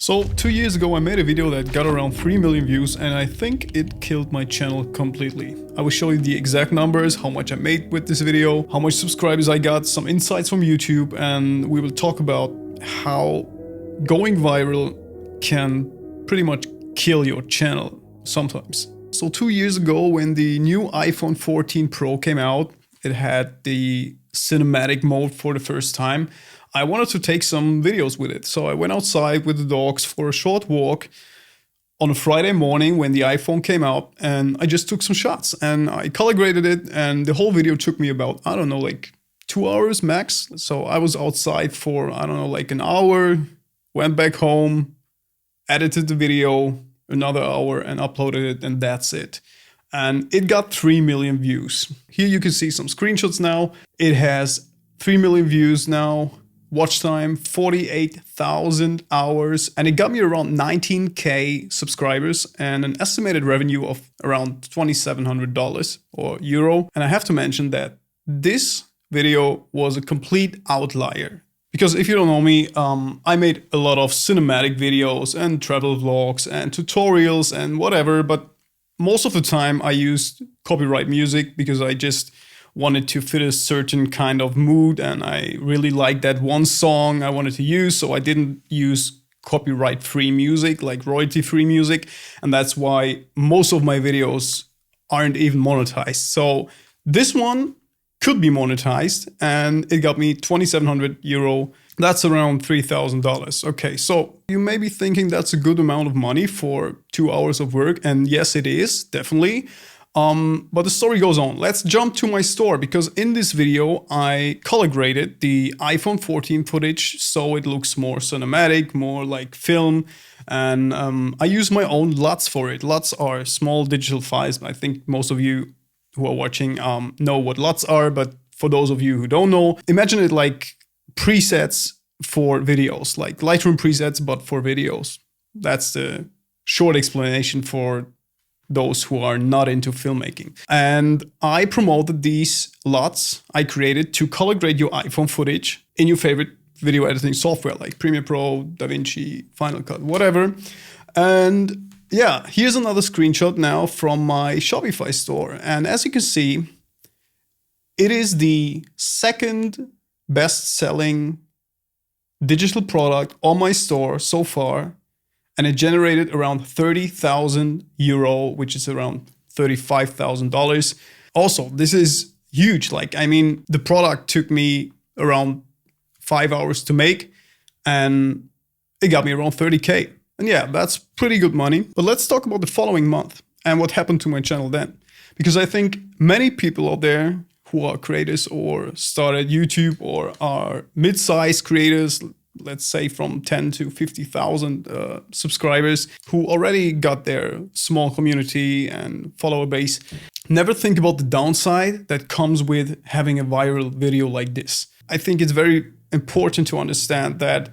So 2 years ago I made a video that got around 3 million views and I think it killed my channel completely. I will show you the exact numbers, how much I made with this video, how much subscribers I got, some insights from YouTube, and we will talk about how going viral can pretty much kill your channel sometimes. So 2 years ago when the new iPhone 14 Pro came out, it had the cinematic mode for the first time. I wanted to take some videos with it, so I went outside with the dogs for a short walk on a Friday morning when the iPhone came out, and I just took some shots and I color graded it, and the whole video took me about, I don't know, like 2 hours max. So I was outside for, I don't know, like an hour, went back home, edited the video, another hour, and uploaded it, and that's it. And it got 3 million views. Here you can see some screenshots now. It has 3 million views now. Watch time, 48,000 hours, and it got me around 19k subscribers and an estimated revenue of around $2,700 or euro. And I have to mention that this video was a complete outlier. Because if you don't know me, I made a lot of cinematic videos and travel vlogs and tutorials and whatever, but most of the time I used copyright music because I just wanted to fit a certain kind of mood, and I really liked that one song I wanted to use, so I didn't use copyright-free music, like royalty-free music, and that's why most of my videos aren't even monetized. So this one could be monetized, and it got me 2,700 euro. That's around $3,000. Okay, so you may be thinking that's a good amount of money for 2 hours of work, and yes, it is, definitely. But the story goes on. Let's jump to my store, because in this video I color graded the iPhone 14 footage so it looks more cinematic, more like film, and I use my own LUTs for it. LUTs are small digital files. I think most of you who are watching know what LUTs are, but for those of you who don't know, imagine it like presets for videos, like Lightroom presets but for videos. That's the short explanation for those who are not into filmmaking. And I promoted these LUTs I created to color grade your iPhone footage in your favorite video editing software like Premiere Pro, DaVinci, Final Cut, whatever. And yeah, here's another screenshot now from my Shopify store. And as you can see, it is the second best-selling digital product on my store so far. And it generated around 30,000 euro, which is around $35,000. Also, this is huge. Like, I mean, the product took me around 5 hours to make, and it got me around 30k. And yeah, that's pretty good money. But let's talk about the following month and what happened to my channel then. Because I think many people out there who are creators or started YouTube or are mid-sized creators, let's say from 10 to 50,000 subscribers, who already got their small community and follower base, never think about the downside that comes with having a viral video like this. I think it's very important to understand that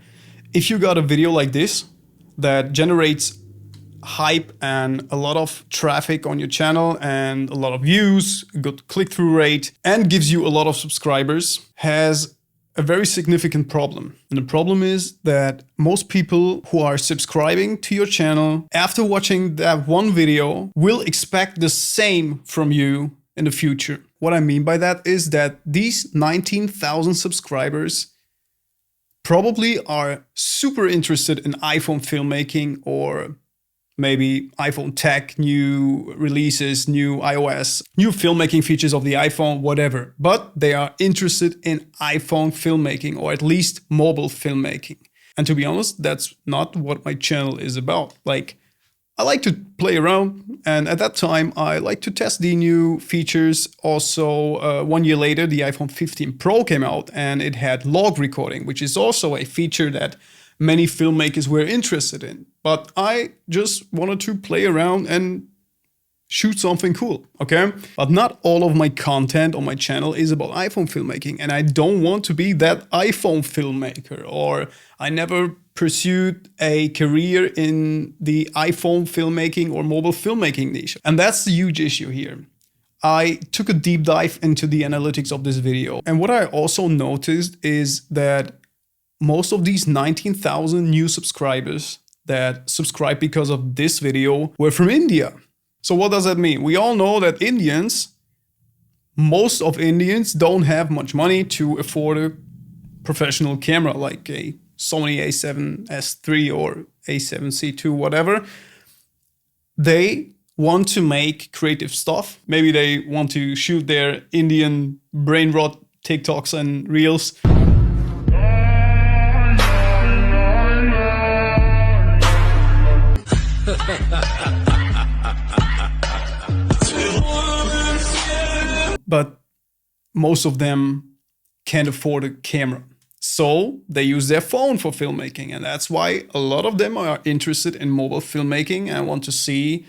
if you got a video like this that generates hype and a lot of traffic on your channel and a lot of views, good click-through rate, and gives you a lot of subscribers, has a very significant problem. And the problem is that most people who are subscribing to your channel after watching that one video will expect the same from you in the future. What I mean by that is that these 19,000 subscribers probably are super interested in iPhone filmmaking or maybe iPhone tech, new releases, new iOS, new filmmaking features of the iPhone, whatever. But they are interested in iPhone filmmaking, or at least mobile filmmaking. And to be honest, that's not what my channel is about. Like, I like to play around, and at that time, I like to test the new features. Also, 1 year later, the iPhone 15 Pro came out, and it had log recording, which is also a feature that many filmmakers were interested in. But I just wanted to play around and shoot something cool, okay? But not all of my content on my channel is about iPhone filmmaking, and I don't want to be that iPhone filmmaker, or I never pursued a career in the iPhone filmmaking or mobile filmmaking niche. And that's the huge issue here. I took a deep dive into the analytics of this video, and what I also noticed is that most of these 19,000 new subscribers that subscribed because of this video were from India. So what does that mean? We all know that most of Indians don't have much money to afford a professional camera like a Sony a7S III or a7C II, whatever. They want to make creative stuff. Maybe they want to shoot their Indian brain rot TikToks and Reels. But most of them can't afford a camera. So they use their phone for filmmaking. And that's why a lot of them are interested in mobile filmmaking and want to see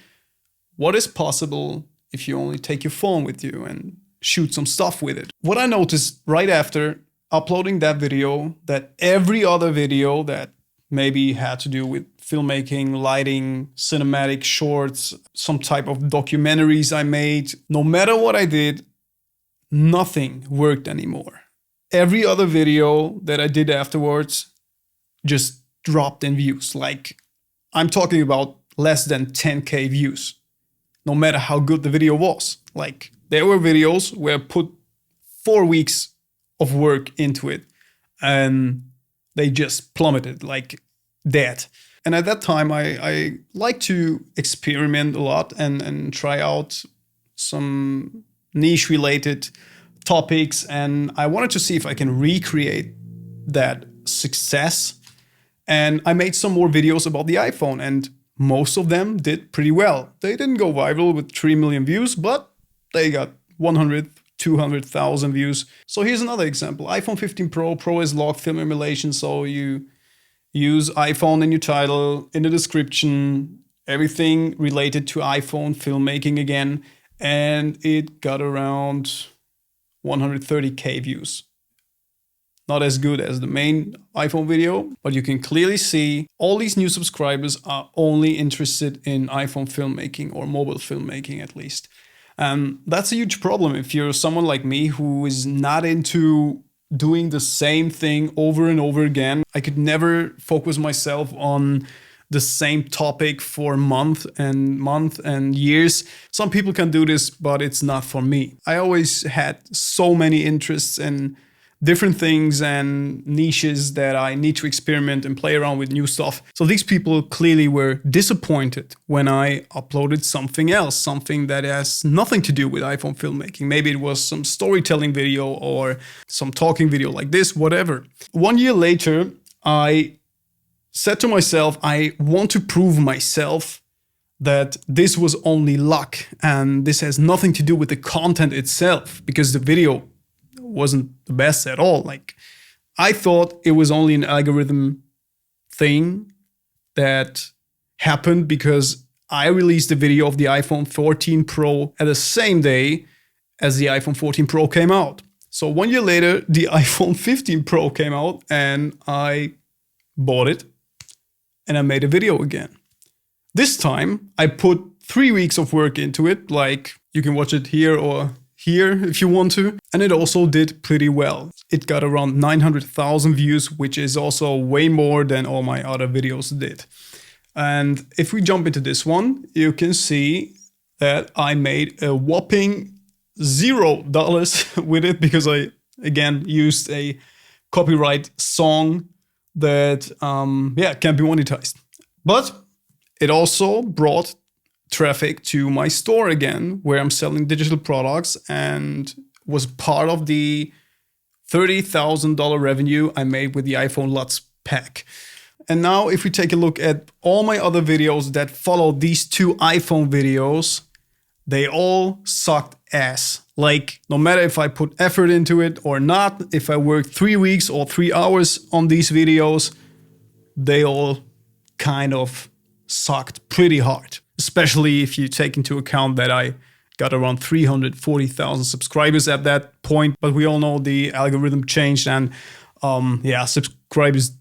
what is possible if you only take your phone with you and shoot some stuff with it. What I noticed right after uploading that video, that every other video that maybe had to do with filmmaking, lighting, cinematic shorts, some type of documentaries I made, no matter what I did, nothing worked anymore. Every other video that I did afterwards just dropped in views. Like, I'm talking about less than 10K views, no matter how good the video was. Like, there were videos where I put 4 weeks of work into it and they just plummeted like that. And at that time, I like to experiment a lot and try out some niche related topics, and I wanted to see if I can recreate that success. And I made some more videos about the iPhone, and most of them did pretty well. They didn't go viral with 3 million views, but they got 100, 200,000 views. So here's another example. iPhone 15 Pro. Pro is log film emulation, so you use iPhone in your title, in the description, everything related to iPhone filmmaking again. And it got around 130K views. Not as good as the main iPhone video, but you can clearly see all these new subscribers are only interested in iPhone filmmaking or mobile filmmaking at least. And that's a huge problem if you're someone like me who is not into doing the same thing over and over again. I could never focus myself on the same topic for month and years. Some people can do this, but it's not for me. I always had so many interests in different things and niches that I need to experiment and play around with new stuff. So these people clearly were disappointed when I uploaded something else, something that has nothing to do with iPhone filmmaking. Maybe it was some storytelling video or some talking video like this, whatever. 1 year later, I said to myself, I want to prove myself that this was only luck and this has nothing to do with the content itself, because the video wasn't the best at all. Like, I thought it was only an algorithm thing that happened because I released a video of the iPhone 14 Pro at the same day as the iPhone 14 Pro came out. So 1 year later, the iPhone 15 Pro came out and I bought it and I made a video again. This time I put 3 weeks of work into it. Like, you can watch it here or here if you want to. And it also did pretty well. It got around 900,000 views, which is also way more than all my other videos did. And if we jump into this one, you can see that I made a whopping $0 with it because I, again, used a copyright song that, can't be monetized. But it also brought traffic to my store again, where I'm selling digital products, and was part of the $30,000 revenue I made with the iPhone LUTs pack. And now if we take a look at all my other videos that follow these 2 iPhone videos, they all sucked ass. Like, no matter if I put effort into it or not, if I worked 3 weeks or 3 hours on these videos, they all kind of sucked pretty hard. Especially if you take into account that I got around 340,000 subscribers at that point. But we all know the algorithm changed and subscribers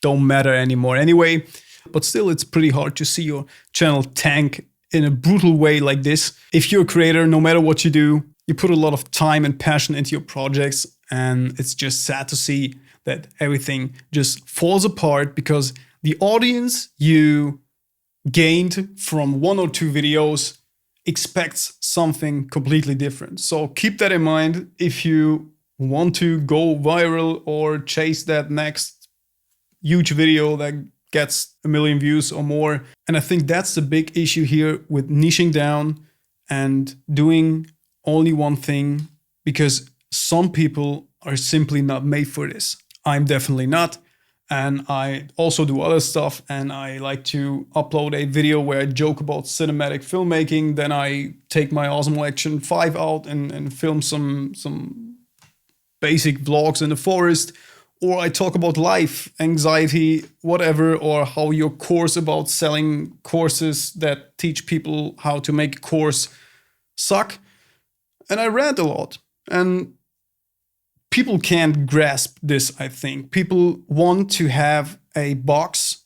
don't matter anymore anyway. But still, it's pretty hard to see your channel tank in a brutal way like this. If you're a creator, no matter what you do, you put a lot of time and passion into your projects, and it's just sad to see that everything just falls apart because The audience you gained from 1 or 2 videos expects something completely different. So keep that in mind if you want to go viral or chase that next huge video that gets 1 million views or more. And I think that's the big issue here with niching down and doing only one thing, because some people are simply not made for this. I'm definitely not. And I also do other stuff, and I like to upload a video where I joke about cinematic filmmaking. Then I take my Osmo Action 5 out and film some basic vlogs in the forest. Or I talk about life, anxiety, whatever, or how your course about selling courses that teach people how to make a course suck. And I rant a lot. And people can't grasp this, I think. People want to have a box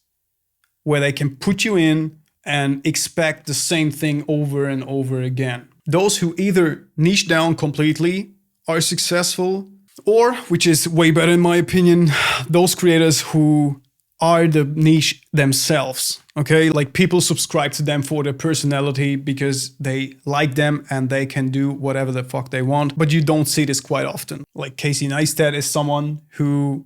where they can put you in and expect the same thing over and over again. Those who either niche down completely are successful, or, which is way better in my opinion, those creators who are the niche themselves, okay? Like people subscribe to them for their personality because they like them and they can do whatever the fuck they want. But you don't see this quite often. Like Casey Neistat is someone who,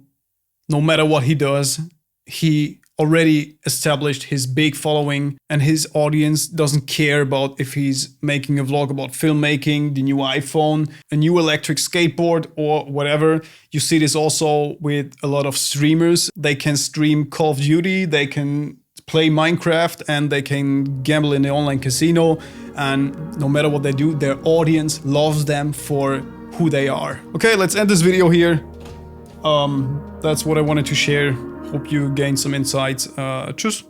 no matter what he does, he already established his big following, and his audience doesn't care about if he's making a vlog about filmmaking, the new iPhone, a new electric skateboard, or whatever. You see this also with a lot of streamers. They can stream Call of Duty, they can play Minecraft, and they can gamble in the online casino. And no matter what they do, their audience loves them for who they are. Okay, let's end this video here. That's what I wanted to share. Hope you gained some insights. Tschüss.